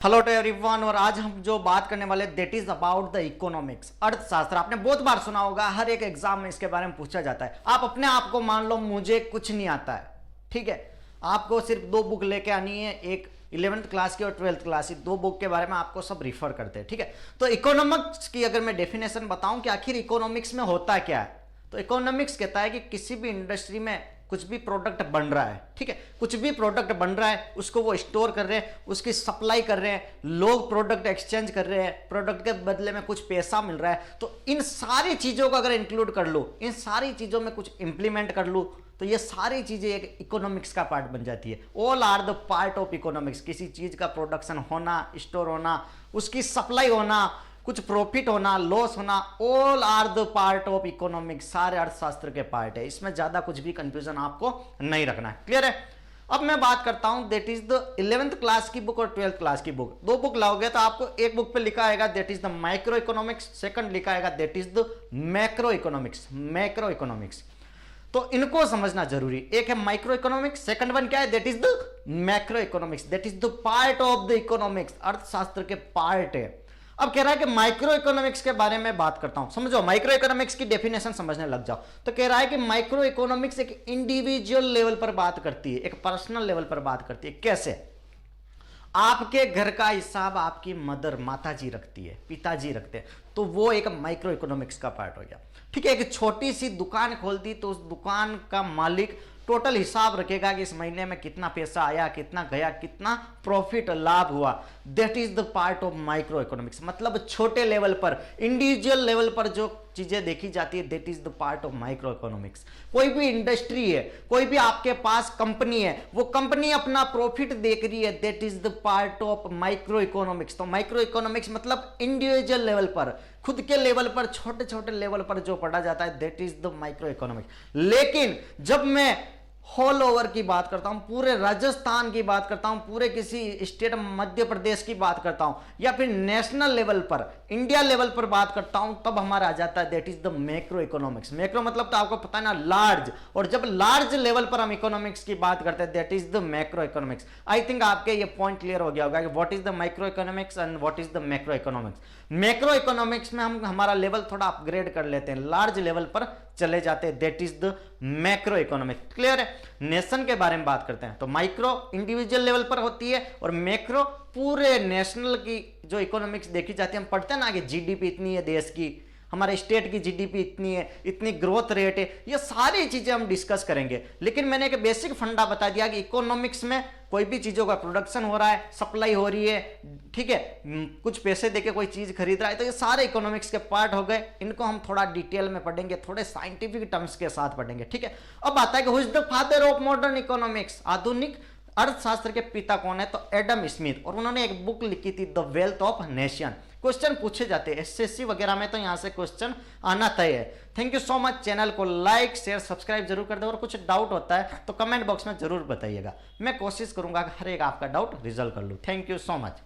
Hello to everyone. और आज हम जो बात करने वाले that is about the economics, अर्थशास्त्र। आपने बहुत बार सुना होगा, हर एक एग्जाम में इसके बारे में पूछा जाता है। आप अपने आप को मान लो मुझे कुछ नहीं आता है, ठीक है, आपको सिर्फ दो बुक लेके आनी है, एक 11th क्लास की और 12th क्लास की। दो बुक के बारे में आपको सब रिफर करते हैं, ठीक है। तो इकोनॉमिक्स की अगर मैं डेफिनेशन बताऊं कि आखिर इकोनॉमिक्स में होता क्या है, तो इकोनॉमिक्स कहता है कि किसी भी इंडस्ट्री में कुछ भी प्रोडक्ट बन रहा है, ठीक है, कुछ भी प्रोडक्ट बन रहा है, उसको वो स्टोर कर रहे हैं, उसकी सप्लाई कर रहे हैं, लोग प्रोडक्ट एक्सचेंज कर रहे हैं, प्रोडक्ट के बदले में कुछ पैसा मिल रहा है। तो इन सारी चीजों को अगर इंक्लूड कर लो, इन सारी चीजों में कुछ इंप्लीमेंट कर लो, तो ये सारी चीजें एक इकोनॉमिक्स का पार्ट बन जाती है। All are the part of economics. किसी चीज का प्रोडक्शन होना, स्टोर होना, उसकी सप्लाई होना, कुछ प्रॉफिट होना, लॉस होना, all are the part of economics. सारे अर्थशास्त्र के पार्ट है, इसमें ज्यादा कुछ भी कंफ्यूजन आपको नहीं रखना है। क्लियर है। अब मैं बात करता हूं that is the 11th class की बुक और 12th क्लास की बुक। दो बुक लाओगे तो आपको एक बुक पे लिखा आएगा that is the micro economics, second लिखा आएगा that is the macro economics. Macro economics तो इनको समझना जरूरी। एक है माइक्रो इकोनॉमिक्स, सेकंड वन क्या है, that is the macro economics. That is the part of the economics, अर्थशास्त्र के पार्ट है। अब कह रहा है कि माइक्रो इकोनॉमिक्स के बारे में बात करता हूं, समझो माइक्रो इकोनॉमिक्स की डेफिनेशन समझने लग जाओ। तो कह रहा है कि माइक्रो इकोनॉमिक्स एक इंडिविजुअल लेवल पर बात करती है, एक पर्सनल लेवल पर बात करती है। कैसे? आपके घर का हिसाब आपकी मदर, माता जी रखती है, पिताजी रखते हैं, तो वो एक माइक्रो इकोनॉमिक्स का पार्ट हो गया, ठीक है। एक छोटी सी दुकान खोल दी तो उस दुकान का मालिक टोटल हिसाब रखेगा कि इस महीने में कितना पैसा आया, कितना गया, कितना प्रॉफिट लाभ हुआ। That is the part of micro economics. मतलब छोटे लेवल पर, इंडिविजुअल लेवल पर जो चीजें देखी जाती है, that is the part of micro economics. कोई भी इंडस्ट्री है, कोई भी आपके पास कंपनी है, वो कंपनी अपना प्रॉफिट देख रही है, that is the part of micro economics. तो माइक्रो इकोनॉमिक्स मतलब इंडिविजुअल लेवल पर, खुद के लेवल पर, छोटे छोटे लेवल पर जो पढ़ा जाता है, that is the micro economics. लेकिन जब मैं ऑल ओवर की बात करता हूं, पूरे राजस्थान की बात करता हूं, पूरे किसी स्टेट मध्य प्रदेश की बात करता हूं, या फिर नेशनल लेवल पर, इंडिया लेवल पर बात करता हूं, तब हमारा आ जाता है that is the macro economics. Macro मतलब तो आपको पता है ना, लार्ज। और जब लार्ज लेवल पर हम इकोनॉमिक्स की बात करते हैं, that is the macro economics. I think आपके ये पॉइंट क्लियर हो गया होगा कि what is the micro economics and what is the macro economics. Macro economics में हम हमारा लेवल थोड़ा अपग्रेड कर लेते हैं, लार्ज लेवल पर चले जाते हैं, that is the macro economics. Clear है। नेशन के बारे में बात करते हैं तो माइक्रो इंडिविजुअल लेवल पर होती है और मैक्रो पूरे नेशनल की जो इकोनॉमिक्स देखी जाती है। हम पढ़ते हैं ना कि जीडीपी इतनी है देश की, हमारे स्टेट की जीडीपी इतनी है, इतनी ग्रोथ रेट है, ये सारी चीजें हम डिस्कस करेंगे। लेकिन मैंने एक बेसिक फंडा बता दिया कि इकोनॉमिक्स में कोई भी चीजों का प्रोडक्शन हो रहा है, सप्लाई हो रही है, ठीक है, कुछ पैसे देके कोई चीज खरीद रहा है, तो ये सारे इकोनॉमिक्स के पार्ट हो गए। इनको हम थोड़ा डिटेल में पढ़ेंगे, थोड़े साइंटिफिक टर्म्स के साथ पढ़ेंगे, ठीक है। अब आता है कि who is the father of modern economics, आधुनिक अर्थशास्त्र के पिता कौन है, तो एडम स्मिथ। और उन्होंने एक बुक लिखी थी the wealth of nation. Question पूछे जाते हैं एसएससी वगैरह में, तो यहां से क्वेश्चन आना तय है। Thank you so much. Channel को लाइक शेयर सब्सक्राइब जरूर कर दो, और कुछ डाउट होता है तो कमेंट बॉक्स में जरूर बताइएगा। मैं कोशिश करूंगा कि हर एक आपका डाउट रिजल्व कर लूं। Thank you so much.